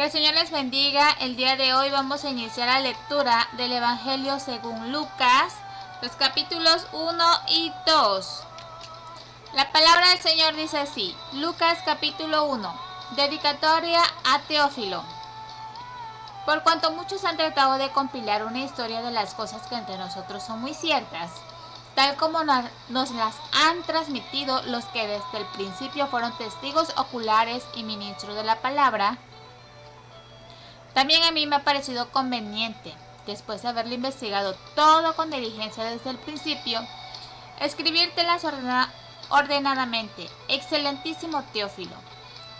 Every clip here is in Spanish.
Que el Señor les bendiga. El día de hoy vamos a iniciar la lectura del Evangelio según Lucas, los capítulos 1 y 2. La palabra del Señor dice así: Lucas capítulo 1, dedicatoria a Teófilo. Por cuanto muchos han tratado de compilar una historia de las cosas que entre nosotros son muy ciertas, tal como nos las han transmitido los que desde el principio fueron testigos oculares y ministros de la palabra, también a mí me ha parecido conveniente, después de haberlo investigado todo con diligencia desde el principio, escribírtelas ordenadamente, excelentísimo Teófilo,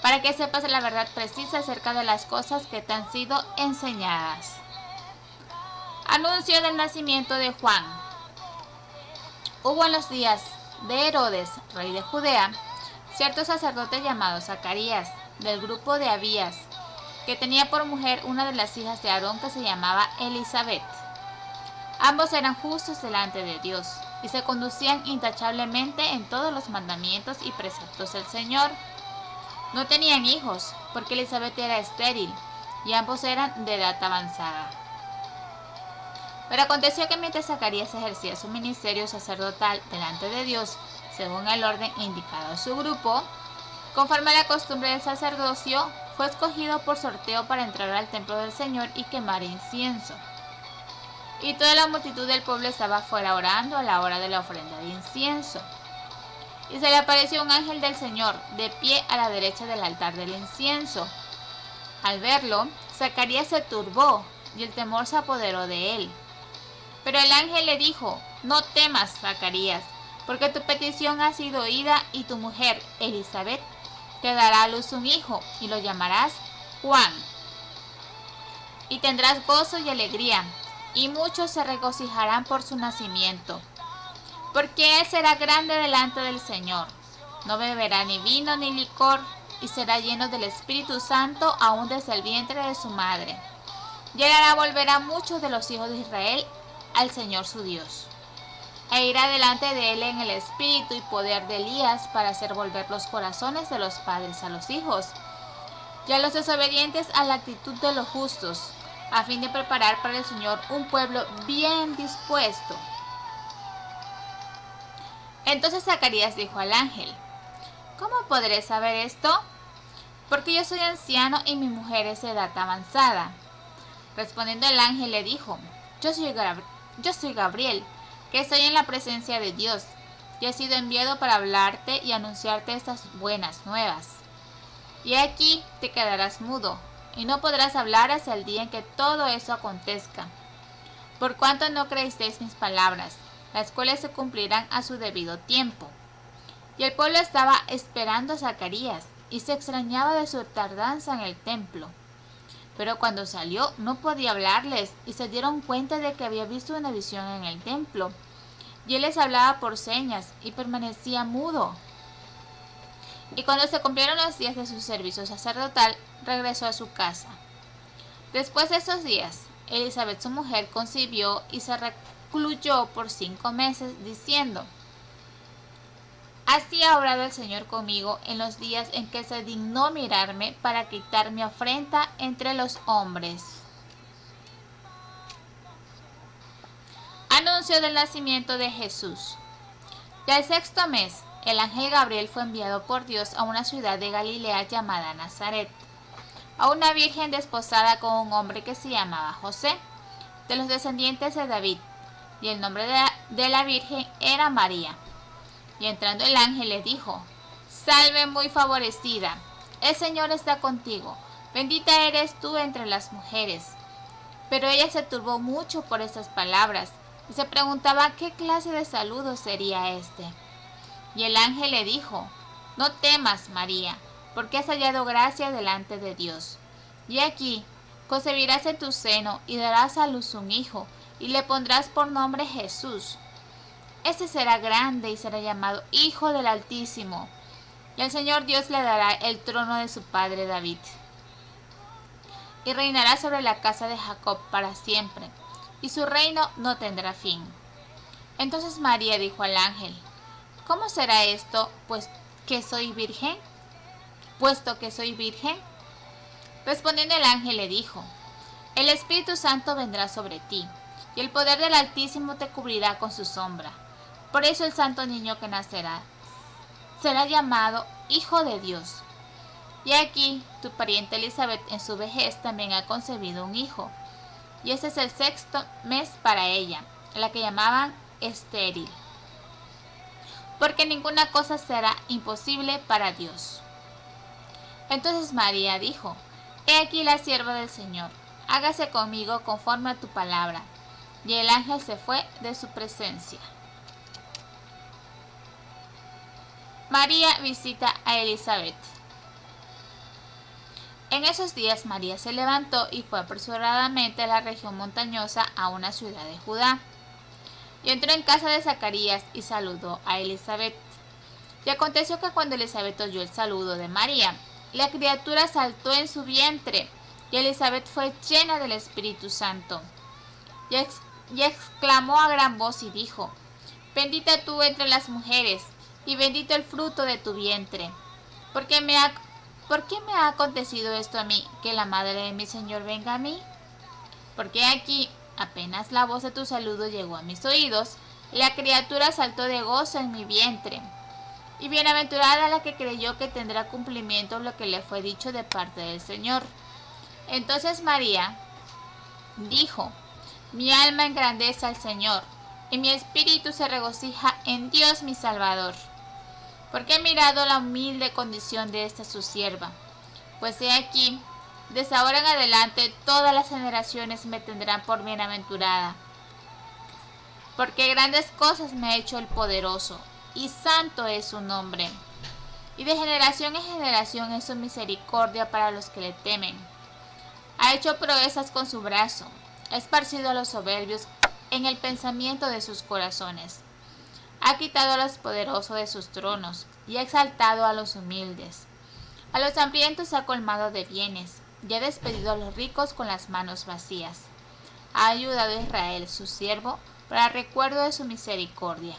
para que sepas la verdad precisa acerca de las cosas que te han sido enseñadas. Anuncio del nacimiento de Juan. Hubo en los días de Herodes, rey de Judea, cierto sacerdote llamado Zacarías, del grupo de Abías, que tenía por mujer una de las hijas de Aarón que se llamaba Elisabet. Ambos eran justos delante de Dios y se conducían intachablemente en todos los mandamientos y preceptos del Señor. No tenían hijos, porque Elisabet era estéril y ambos eran de edad avanzada. Pero aconteció que mientras Zacarías ejercía su ministerio sacerdotal delante de Dios, según el orden indicado a su grupo, conforme a la costumbre del sacerdocio, fue escogido por sorteo para entrar al templo del Señor y quemar incienso. Y toda la multitud del pueblo estaba afuera orando a la hora de la ofrenda de incienso. Y se le apareció un ángel del Señor, de pie a la derecha del altar del incienso. Al verlo, Zacarías se turbó, y el temor se apoderó de él. Pero el ángel le dijo: No temas, Zacarías, porque tu petición ha sido oída, y tu mujer, Elisabet, te dará a luz un hijo, y lo llamarás Juan. Y tendrás gozo y alegría, y muchos se regocijarán por su nacimiento, porque él será grande delante del Señor. No beberá ni vino ni licor, y será lleno del Espíritu Santo aún desde el vientre de su madre. Y él hará volver a muchos de los hijos de Israel al Señor su Dios, e irá delante de él en el espíritu y poder de Elías para hacer volver los corazones de los padres a los hijos, y a los desobedientes a la actitud de los justos, a fin de preparar para el Señor un pueblo bien dispuesto. Entonces Zacarías dijo al ángel: ¿Cómo podré saber esto? Porque yo soy anciano y mi mujer es de edad avanzada. Respondiendo el ángel le dijo: Yo soy Gabriel, que estoy en la presencia de Dios, y he sido enviado para hablarte y anunciarte estas buenas nuevas. Y aquí te quedarás mudo, y no podrás hablar hasta el día en que todo eso acontezca, por cuanto no creísteis mis palabras, las cuales se cumplirán a su debido tiempo. Y el pueblo estaba esperando a Zacarías, y se extrañaba de su tardanza en el templo. Pero cuando salió no podía hablarles, y se dieron cuenta de que había visto una visión en el templo, y él les hablaba por señas, y permanecía mudo. Y cuando se cumplieron los días de su servicio sacerdotal, regresó a su casa. Después de esos días, Elisabet su mujer concibió y se recluyó por 5 meses, diciendo: Así ha obrado el Señor conmigo en los días en que se dignó mirarme para quitar mi afrenta entre los hombres. Anuncio del nacimiento de Jesús. Ya el 6º mes, el ángel Gabriel fue enviado por Dios a una ciudad de Galilea llamada Nazaret, a una virgen desposada con un hombre que se llamaba José, de los descendientes de David, y el nombre de la virgen era María. Y entrando el ángel le dijo: Salve muy favorecida, el Señor está contigo, bendita eres tú entre las mujeres. Pero ella se turbó mucho por estas palabras, y se preguntaba qué clase de saludo sería este. Y el ángel le dijo: No temas, María, porque has hallado gracia delante de Dios. Y aquí, concebirás en tu seno, y darás a luz un hijo, y le pondrás por nombre Jesús. Este será grande y será llamado Hijo del Altísimo, y el Señor Dios le dará el trono de su padre David. Y reinará sobre la casa de Jacob para siempre, y su reino no tendrá fin. Entonces María dijo al ángel: ¿Cómo será esto, puesto que soy virgen? Respondiendo el ángel le dijo: el Espíritu Santo vendrá sobre ti, y el poder del Altísimo te cubrirá con su sombra. Por eso el santo niño que nacerá será llamado Hijo de Dios. Y aquí tu pariente Elizabeth en su vejez también ha concebido un hijo, y este es el 6º mes para ella, la que llamaban estéril, porque ninguna cosa será imposible para Dios. Entonces María dijo: he aquí la sierva del Señor, hágase conmigo conforme a tu palabra. Y el ángel se fue de su presencia. María visita a Elizabeth. En esos días María se levantó y fue apresuradamente a la región montañosa, a una ciudad de Judá. Y entró en casa de Zacarías y saludó a Elizabeth. Y aconteció que cuando Elizabeth oyó el saludo de María, la criatura saltó en su vientre, y Elizabeth fue llena del Espíritu Santo. Y exclamó a gran voz y dijo: bendita tú entre las mujeres, y bendito el fruto de tu vientre. ¿Por qué me ha acontecido esto a mí, que la madre de mi Señor venga a mí? Porque aquí, apenas la voz de tu saludo llegó a mis oídos, la criatura saltó de gozo en mi vientre. Y bienaventurada la que creyó que tendrá cumplimiento lo que le fue dicho de parte del Señor. Entonces María dijo: mi alma engrandece al Señor, y mi espíritu se regocija en Dios mi Salvador, porque he mirado la humilde condición de esta su sierva. Pues he aquí, desde ahora en adelante todas las generaciones me tendrán por bienaventurada, porque grandes cosas me ha hecho el poderoso, y santo es su nombre. Y de generación en generación es su misericordia para los que le temen. Ha hecho proezas con su brazo, ha esparcido a los soberbios en el pensamiento de sus corazones. Ha quitado a los poderosos de sus tronos, y ha exaltado a los humildes. A los hambrientos ha colmado de bienes, y ha despedido a los ricos con las manos vacías. Ha ayudado a Israel, su siervo, para recuerdo de su misericordia,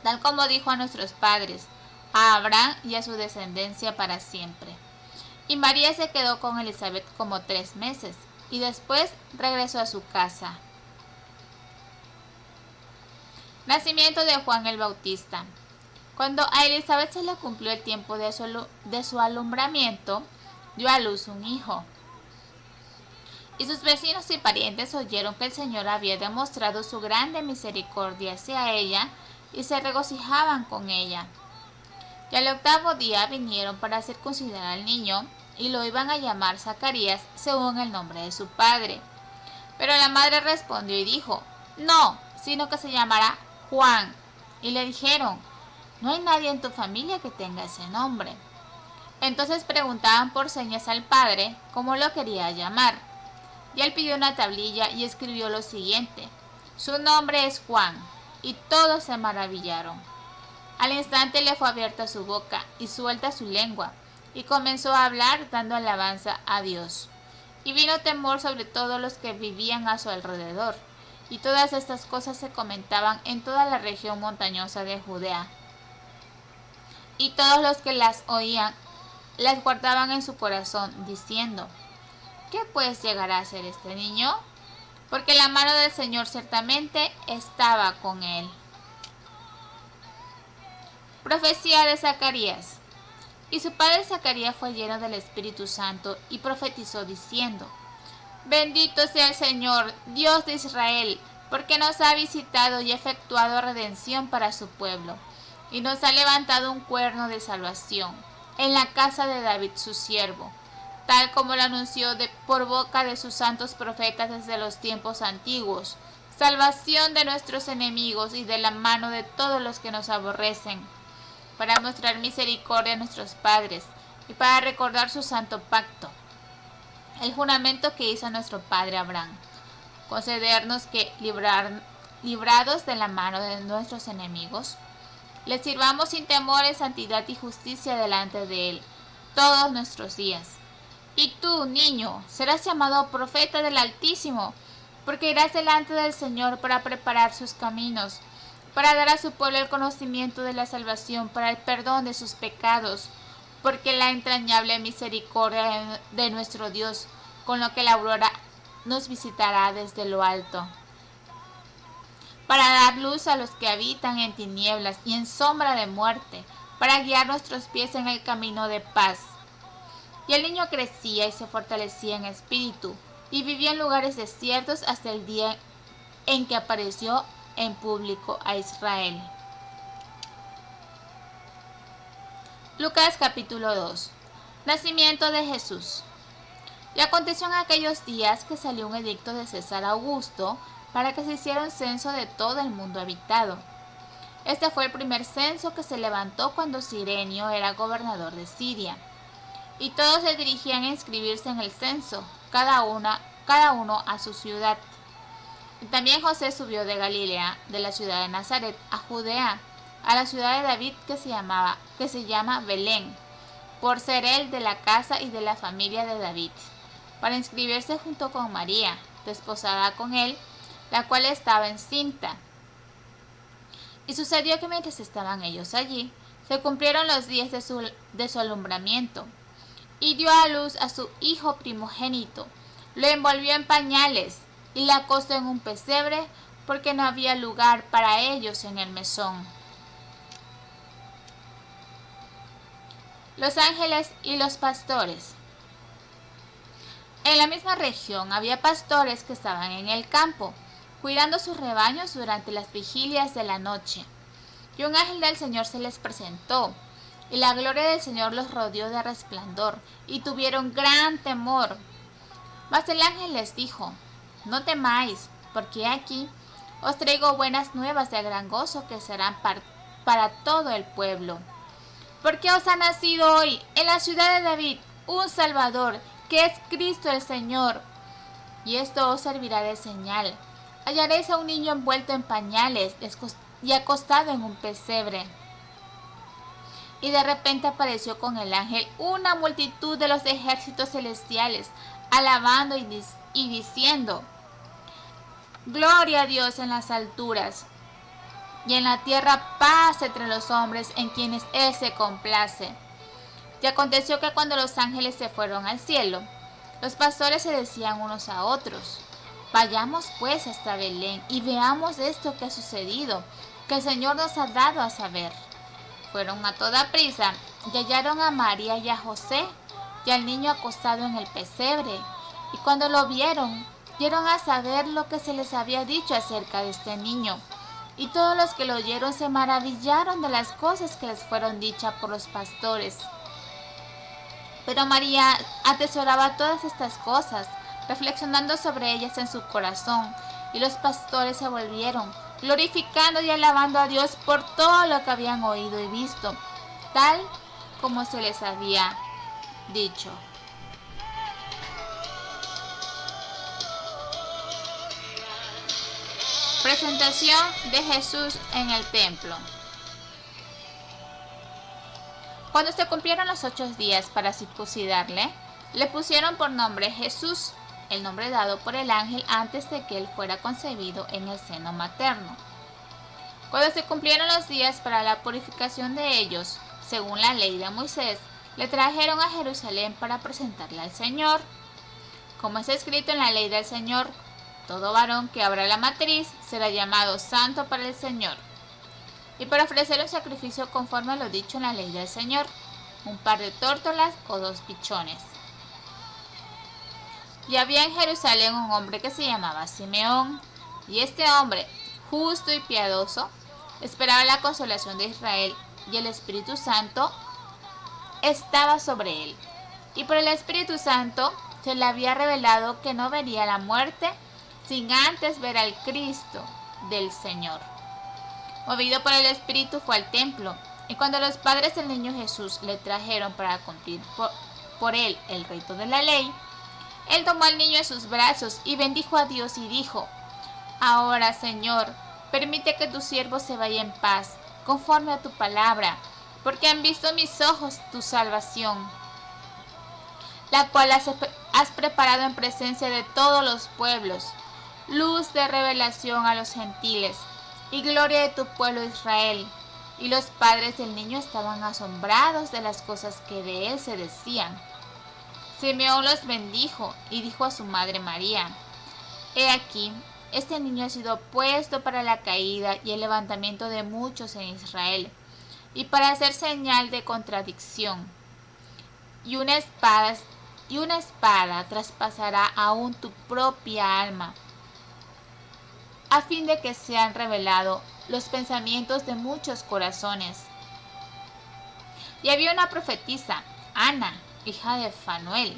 tal como dijo a nuestros padres, a Abraham y a su descendencia para siempre. Y María se quedó con Elizabeth como 3 meses, y después regresó a su casa. Nacimiento de Juan el Bautista. Cuando a Elizabeth se le cumplió el tiempo de su alumbramiento, dio a luz un hijo. Y sus vecinos y parientes oyeron que el Señor había demostrado su grande misericordia hacia ella, y se regocijaban con ella. Y al 8º día vinieron para circuncidar al niño, y lo iban a llamar Zacarías según el nombre de su padre. Pero la madre respondió y dijo: no, sino que se llamará Juan. Y le dijeron: no hay nadie en tu familia que tenga ese nombre. Entonces preguntaban por señas al padre cómo lo quería llamar. Y él pidió una tablilla y escribió lo siguiente: su nombre es Juan. Y todos se maravillaron. Al instante le fue abierta su boca y suelta su lengua, y comenzó a hablar dando alabanza a Dios. Y vino temor sobre todos los que vivían a su alrededor, y todas estas cosas se comentaban en toda la región montañosa de Judea. Y todos los que las oían las guardaban en su corazón, diciendo: ¿qué pues llegará a ser este niño? Porque la mano del Señor ciertamente estaba con él. Profecía de Zacarías. Y su padre Zacarías fue lleno del Espíritu Santo y profetizó diciendo: bendito sea el Señor, Dios de Israel, porque nos ha visitado y efectuado redención para su pueblo, y nos ha levantado un cuerno de salvación en la casa de David su siervo, tal como lo anunció por boca de sus santos profetas desde los tiempos antiguos, salvación de nuestros enemigos y de la mano de todos los que nos aborrecen, para mostrar misericordia a nuestros padres y para recordar su santo pacto, el juramento que hizo a nuestro padre Abraham, concedernos que, librados de la mano de nuestros enemigos, le sirvamos sin temor en santidad y justicia delante de él todos nuestros días. Y tú, niño, serás llamado profeta del Altísimo, porque irás delante del Señor para preparar sus caminos, para dar a su pueblo el conocimiento de la salvación, para el perdón de sus pecados, porque la entrañable misericordia de nuestro Dios, con lo que la aurora nos visitará desde lo alto, para dar luz a los que habitan en tinieblas y en sombra de muerte, para guiar nuestros pies en el camino de paz. Y el niño crecía y se fortalecía en espíritu, y vivía en lugares desiertos hasta el día en que apareció en público a Israel. Lucas capítulo 2. Nacimiento de Jesús. Y aconteció en aquellos días que salió un edicto de César Augusto para que se hiciera un censo de todo el mundo habitado. Este fue el primer censo que se levantó cuando Cirenio era gobernador de Siria. Y todos se dirigían a inscribirse en el censo, cada uno a su ciudad. Y también José subió de Galilea, de la ciudad de Nazaret, a Judea, a la ciudad de David que se llama Belén, por ser él de la casa y de la familia de David, para inscribirse junto con María, desposada con él, la cual estaba encinta. Y sucedió que mientras estaban ellos allí, se cumplieron los días de su alumbramiento, y dio a luz a su hijo primogénito, lo envolvió en pañales, y la acostó en un pesebre, porque no había lugar para ellos en el mesón. Los ángeles y los pastores. En la misma región había pastores que estaban en el campo, cuidando sus rebaños durante las vigilias de la noche. Y un ángel del Señor se les presentó, y la gloria del Señor los rodeó de resplandor, y tuvieron gran temor. Mas el ángel les dijo: no temáis, porque aquí os traigo buenas nuevas de gran gozo que serán para todo el pueblo. Porque os ha nacido hoy en la ciudad de David un Salvador, que es Cristo el Señor. Y esto os servirá de señal: hallaréis a un niño envuelto en pañales y acostado en un pesebre. Y de repente apareció con el ángel una multitud de los ejércitos celestiales, alabando y diciendo: gloria a Dios en las alturas, y en la tierra paz entre los hombres en quienes Él se complace. Y aconteció que cuando los ángeles se fueron al cielo, los pastores se decían unos a otros: vayamos pues hasta Belén y veamos esto que ha sucedido, que el Señor nos ha dado a saber. Fueron a toda prisa y hallaron a María y a José y al niño acostado en el pesebre. Y cuando lo vieron, dieron a saber lo que se les había dicho acerca de este niño. Y todos los que lo oyeron se maravillaron de las cosas que les fueron dichas por los pastores. Pero María atesoraba todas estas cosas, reflexionando sobre ellas en su corazón. Y los pastores se volvieron, glorificando y alabando a Dios por todo lo que habían oído y visto, tal como se les había dicho. Presentación de Jesús en el templo. Cuando se cumplieron los 8 días para circuncidarle, le pusieron por nombre Jesús, el nombre dado por el ángel antes de que él fuera concebido en el seno materno. Cuando se cumplieron los días para la purificación de ellos, según la ley de Moisés, le trajeron a Jerusalén para presentarle al Señor. Como es escrito en la ley del Señor: todo varón que abra la matriz será llamado santo para el Señor. Y para ofrecer un sacrificio conforme a lo dicho en la ley del Señor, un par de tórtolas o 2 pichones. Y había en Jerusalén un hombre que se llamaba Simeón, y este hombre, justo y piadoso, esperaba la consolación de Israel, y el Espíritu Santo estaba sobre él. Y por el Espíritu Santo se le había revelado que no vería la muerte sin antes ver al Cristo del Señor. Movido por el Espíritu fue al templo, y cuando los padres del niño Jesús le trajeron para cumplir por él el rito de la ley, él tomó al niño en sus brazos y bendijo a Dios y dijo: ahora, Señor, permite que tu siervo se vaya en paz, conforme a tu palabra, porque han visto mis ojos tu salvación, la cual has preparado en presencia de todos los pueblos, luz de revelación a los gentiles y gloria de tu pueblo Israel. y los padres del niño estaban asombrados de las cosas que de él se decían. Simeón los bendijo y dijo a su madre María: He aquí, este niño ha sido puesto para la caída y el levantamiento de muchos en Israel, y para hacer señal de contradicción. Y una espada traspasará aún tu propia alma, a fin de que sean revelados los pensamientos de muchos corazones. Y había una profetisa, Ana, hija de Fanuel,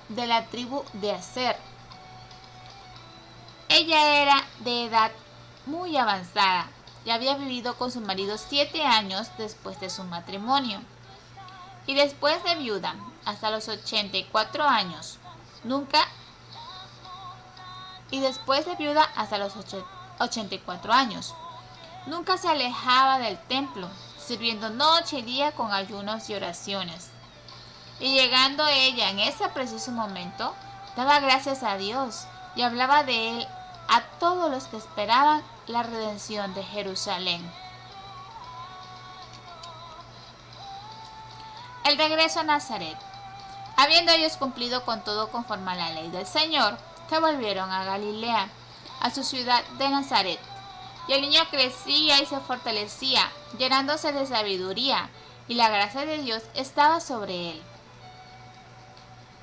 de la tribu de Aser. Ella era de edad muy avanzada y había vivido con su marido 7 años después de su matrimonio. Y después de viuda, hasta los 84 años, nunca se alejaba del templo, sirviendo noche y día con ayunos y oraciones. Y llegando ella en ese preciso momento, daba gracias a Dios y hablaba de él a todos los que esperaban la redención de Jerusalén. El regreso a Nazaret. Habiendo ellos cumplido con todo conforme a la ley del Señor, se volvieron a Galilea, a su ciudad de Nazaret. Y el niño crecía y se fortalecía, llenándose de sabiduría, y la gracia de Dios estaba sobre él.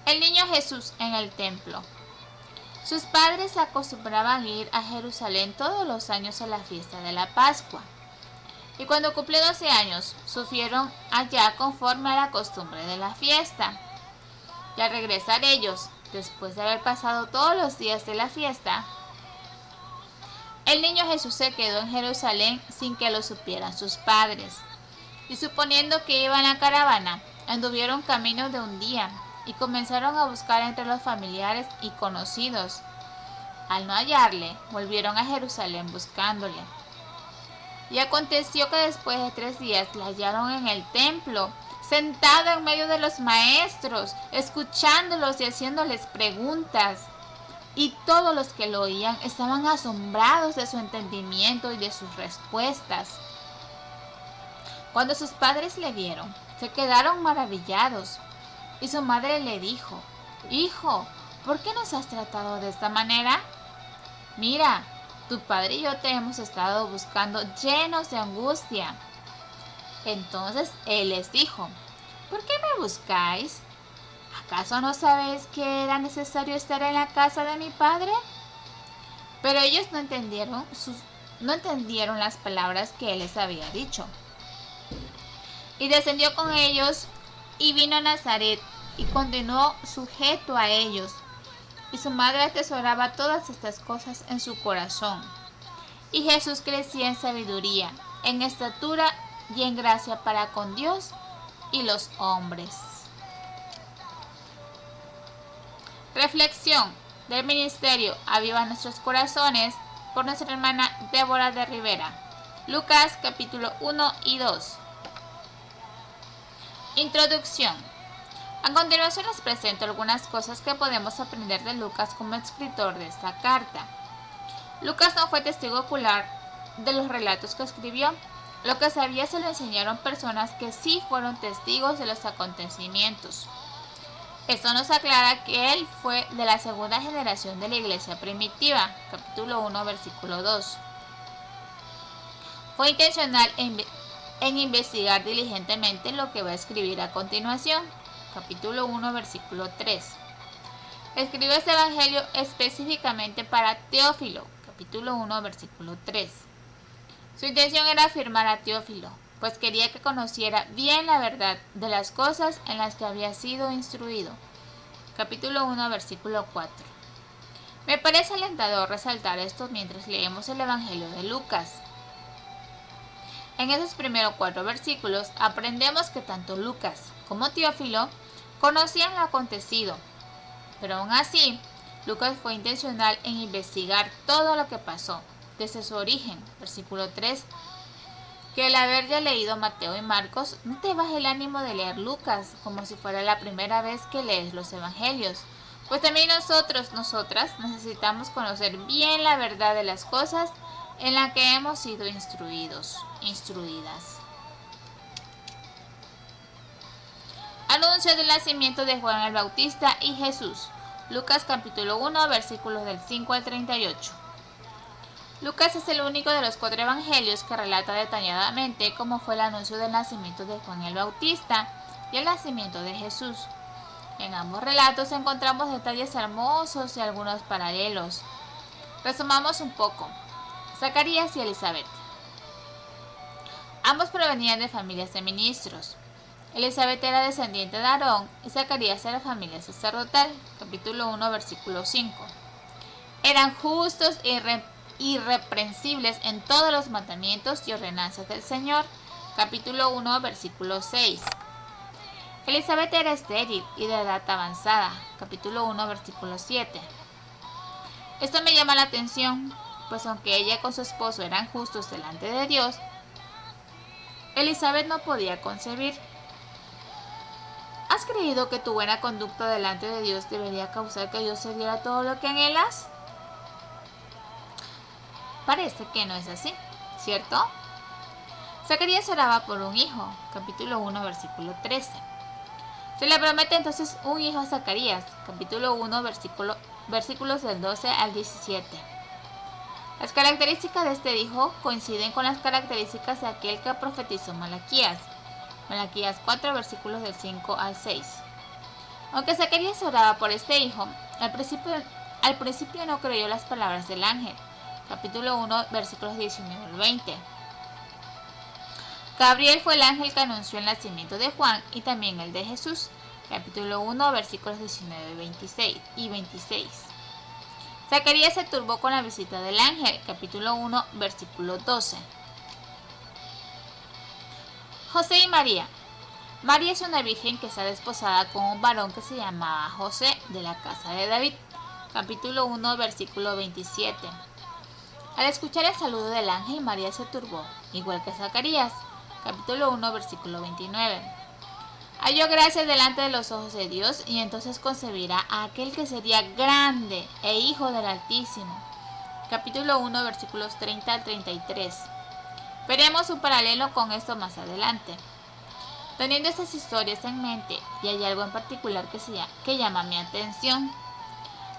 El niño Jesús en el templo. Sus padres acostumbraban ir a Jerusalén todos los años a la fiesta de la Pascua. Y cuando cumplió 12 años, subieron allá conforme a la costumbre de la fiesta. Y al regresar ellos, después de haber pasado todos los días de la fiesta, el niño Jesús se quedó en Jerusalén sin que lo supieran sus padres. Y suponiendo que iban a caravana, anduvieron camino de un día y comenzaron a buscar entre los familiares y conocidos. Al no hallarle, volvieron a Jerusalén buscándole. Y aconteció que después de 3 días le hallaron en el templo, sentado en medio de los maestros, escuchándolos y haciéndoles preguntas. Y todos los que lo oían estaban asombrados de su entendimiento y de sus respuestas. Cuando sus padres le vieron, se quedaron maravillados. Y su madre le dijo: Hijo, ¿por qué nos has tratado de esta manera? Mira, tu padre y yo te hemos estado buscando llenos de angustia. Entonces él les dijo: ¿Por qué me buscáis? ¿Acaso no sabéis que era necesario estar en la casa de mi padre? Pero ellos no entendieron las palabras que él les había dicho. Y descendió con ellos y vino a Nazaret y continuó sujeto a ellos. Y su madre atesoraba todas estas cosas en su corazón. Y Jesús crecía en sabiduría, en estatura y en gracia para con Dios y los hombres. Reflexión del ministerio Aviva Nuestros Corazones por nuestra hermana Débora de Rivera. Lucas capítulo 1 y 2. Introducción. A continuación les presento algunas cosas que podemos aprender de Lucas como escritor de esta carta. Lucas no fue testigo ocular de los relatos que escribió. Lo que sabía se lo enseñaron personas que sí fueron testigos de los acontecimientos. Esto nos aclara que él fue de la segunda generación de la iglesia primitiva, capítulo 1, versículo 2. Fue intencional en investigar diligentemente lo que va a escribir a continuación, capítulo 1, versículo 3. Escribió este evangelio específicamente para Teófilo, capítulo 1, versículo 3. Su intención era afirmar a Teófilo, pues quería que conociera bien la verdad de las cosas en las que había sido instruido. Capítulo 1, versículo 4. Me parece alentador resaltar esto mientras leemos el Evangelio de Lucas. En esos primeros 4 versículos aprendemos que tanto Lucas como Teófilo conocían lo acontecido, pero aún así, Lucas fue intencional en investigar todo lo que pasó, desde su origen, versículo 3, que el haber ya leído Mateo y Marcos no te baje el ánimo de leer Lucas como si fuera la primera vez que lees los evangelios, pues también nosotras necesitamos conocer bien la verdad de las cosas en la que hemos sido instruidas. Anuncio del nacimiento de Juan el Bautista y Jesús. Lucas capítulo 1, versículos del 5 al 38. Lucas es el único de los 4 evangelios que relata detalladamente cómo fue el anuncio del nacimiento de Juan el Bautista y el nacimiento de Jesús. En ambos relatos encontramos detalles hermosos y algunos paralelos. Resumamos un poco. Zacarías y Elizabeth. Ambos provenían de familias de ministros. Elizabeth era descendiente de Aarón y Zacarías era familia sacerdotal. Capítulo 1, versículo 5. Eran justos e irreprensibles en todos los mandamientos y ordenanzas del Señor. Capítulo 1, versículo 6. Elizabeth era estéril y de edad avanzada. Capítulo 1, versículo 7. Esto me llama la atención, pues aunque ella con su esposo eran justos delante de Dios, Elizabeth no podía concebir. ¿Has creído que tu buena conducta delante de Dios debería causar que Dios se diera todo lo que anhelas? Parece que no es así, ¿cierto? Zacarías oraba por un hijo, capítulo 1, versículo 13. Se le promete entonces un hijo a Zacarías, capítulo 1, versículos del 12 al 17. Las características de este hijo coinciden con las características de aquel que profetizó Malaquías. Malaquías 4, versículos del 5 al 6. Aunque Zacarías oraba por este hijo, al principio no creyó las palabras del ángel. Capítulo 1, versículos 19 al 20. Gabriel fue el ángel que anunció el nacimiento de Juan y también el de Jesús. Capítulo 1, versículos 19 y 26. Zacarías se turbó con la visita del ángel. Capítulo 1, versículo 12. José y María. María es una virgen que está desposada con un varón que se llamaba José, de la casa de David. Capítulo 1, versículo 27. Al escuchar el saludo del ángel, María se turbó, igual que Zacarías. Capítulo 1, versículo 29. Halló gracia delante de los ojos de Dios y entonces concebirá a aquel que sería grande e hijo del Altísimo. Capítulo 1, versículos 30 al 33. Veremos un paralelo con esto más adelante. Teniendo estas historias en mente, y hay algo en particular que llama mi atención.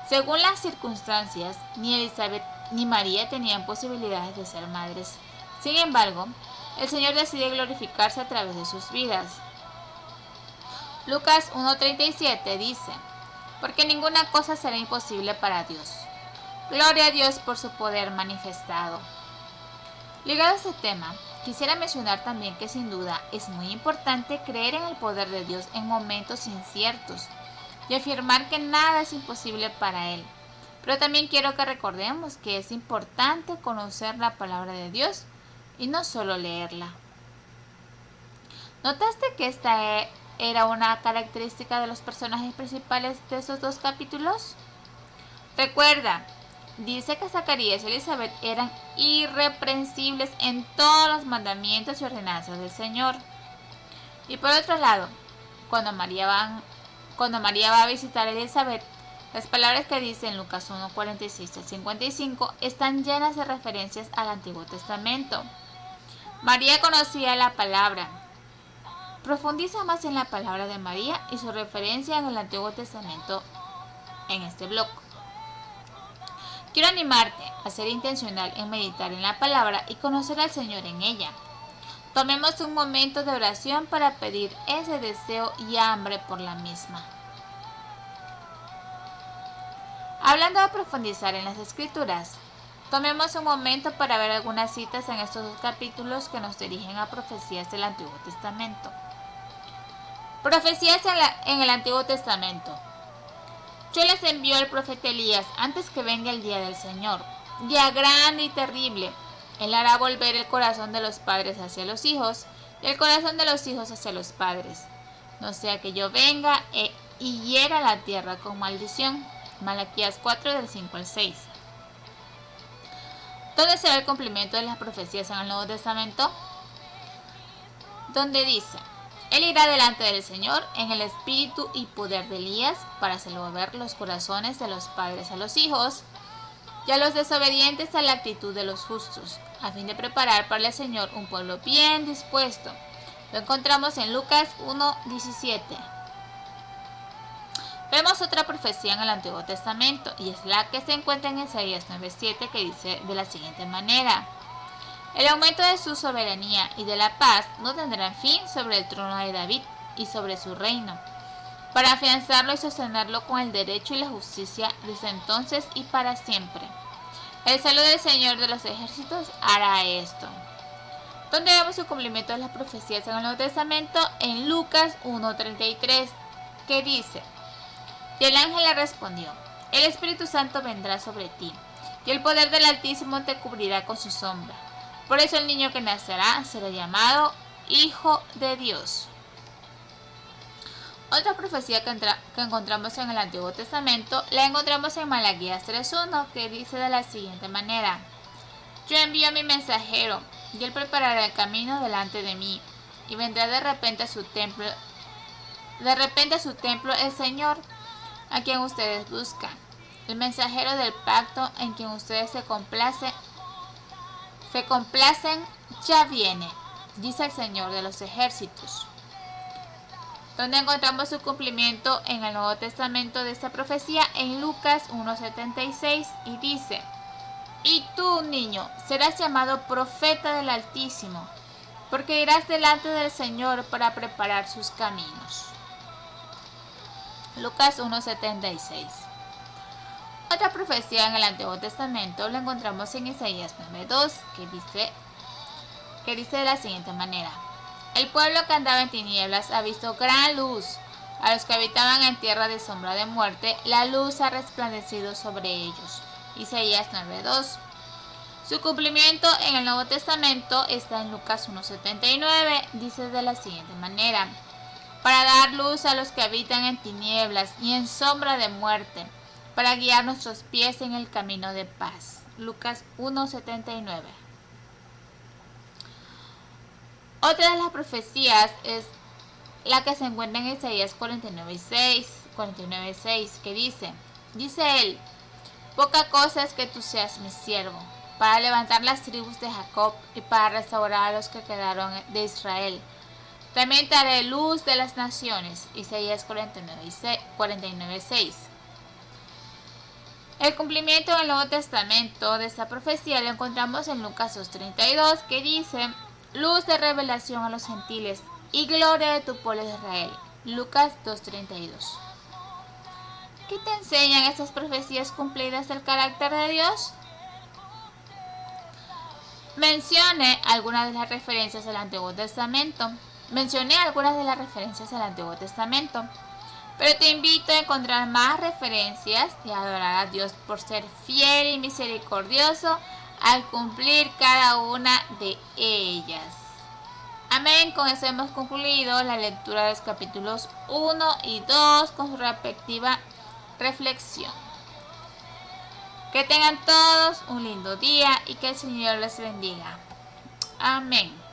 Según las circunstancias, ni Elizabeth ni María tenían posibilidades de ser madres. Sin embargo, el Señor decide glorificarse a través de sus vidas. Lucas 1:37 dice: porque ninguna cosa será imposible para Dios. Gloria a Dios por su poder manifestado. Ligado a este tema, quisiera mencionar también que sin duda es muy importante creer en el poder de Dios en momentos inciertos y afirmar que nada es imposible para Él. Pero también quiero que recordemos que es importante conocer la palabra de Dios y no solo leerla. ¿Notaste que esta era una característica de los personajes principales de esos 2 capítulos? Recuerda, dice que Zacarías y Elizabeth eran irreprensibles en todos los mandamientos y ordenanzas del Señor. Y por otro lado, cuando María va a visitar a Elizabeth, las palabras que dice en Lucas 1:46 al 55 están llenas de referencias al Antiguo Testamento. María conocía la palabra. Profundiza más en la palabra de María y su referencia en el Antiguo Testamento en este blog. Quiero animarte a ser intencional en meditar en la palabra y conocer al Señor en ella. Tomemos un momento de oración para pedir ese deseo y hambre por la misma. Hablando de profundizar en las Escrituras, tomemos un momento para ver algunas citas en estos 2 capítulos que nos dirigen a profecías del Antiguo Testamento. Profecías en el Antiguo Testamento. Yo les envío al profeta Elías antes que venga el día del Señor, día grande y terrible. Él hará volver el corazón de los padres hacia los hijos y el corazón de los hijos hacia los padres, no sea que yo venga y hiera la tierra con maldición. Malaquías 4 del 5 al 6. ¿Dónde se ve el cumplimiento de las profecías en el Nuevo Testamento? Donde dice: Él irá delante del Señor en el espíritu y poder de Elías para hacer volver los corazones de los padres a los hijos y a los desobedientes a la actitud de los justos, a fin de preparar para el Señor un pueblo bien dispuesto. Lo encontramos en Lucas 1:17. Vemos otra profecía en el Antiguo Testamento, y es la que se encuentra en Isaías 9:7, que dice de la siguiente manera: el aumento de su soberanía y de la paz no tendrán fin sobre el trono de David y sobre su reino, para afianzarlo y sostenerlo con el derecho y la justicia desde entonces y para siempre. El celo del Señor de los ejércitos hará esto. ¿Dónde vemos el cumplimiento de las profecías en el Nuevo Testamento? En Lucas 1:33, que dice: y el ángel le respondió: el Espíritu Santo vendrá sobre ti, y el poder del Altísimo te cubrirá con su sombra. Por eso el niño que nacerá será llamado Hijo de Dios. Otra profecía que encontramos en el Antiguo Testamento la encontramos en Malaquías 3:1, que dice de la siguiente manera: yo envío a mi mensajero, y él preparará el camino delante de mí, y vendrá de repente a su templo el Señor, a quien ustedes buscan, el mensajero del pacto en quien ustedes se complacen, ya viene, dice el Señor de los ejércitos. Donde encontramos su cumplimiento en el Nuevo Testamento de esta profecía, en Lucas 1:76, y dice: y tú, niño, serás llamado profeta del Altísimo, porque irás delante del Señor para preparar sus caminos. Lucas 1:76. Otra profecía en el Antiguo Testamento la encontramos en Isaías 9:2, que dice de la siguiente manera: el pueblo que andaba en tinieblas ha visto gran luz. A los que habitaban en tierra de sombra de muerte, la luz ha resplandecido sobre ellos. Isaías 9:2. Su cumplimiento en el Nuevo Testamento está en Lucas 1:79, dice de la siguiente manera: para dar luz a los que habitan en tinieblas y en sombra de muerte, para guiar nuestros pies en el camino de paz. Lucas 1:79. Otra de las profecías es la que se encuentra en Isaías 49:6, que dice él: poca cosa es que tú seas mi siervo, para levantar las tribus de Jacob y para restaurar a los que quedaron de Israel. También te haré luz de las naciones. Isaías 49:6. El cumplimiento en el Nuevo Testamento de esta profecía lo encontramos en Lucas 2:32, que dice: luz de revelación a los gentiles y gloria de tu pueblo de Israel. Lucas 2:32. ¿Qué te enseñan estas profecías cumplidas del carácter de Dios? Mencioné algunas de las referencias al Antiguo Testamento, pero te invito a encontrar más referencias y a adorar a Dios por ser fiel y misericordioso al cumplir cada una de ellas. Amén. Con eso hemos concluido la lectura de los capítulos 1 y 2 con su respectiva reflexión. Que tengan todos un lindo día y que el Señor les bendiga. Amén.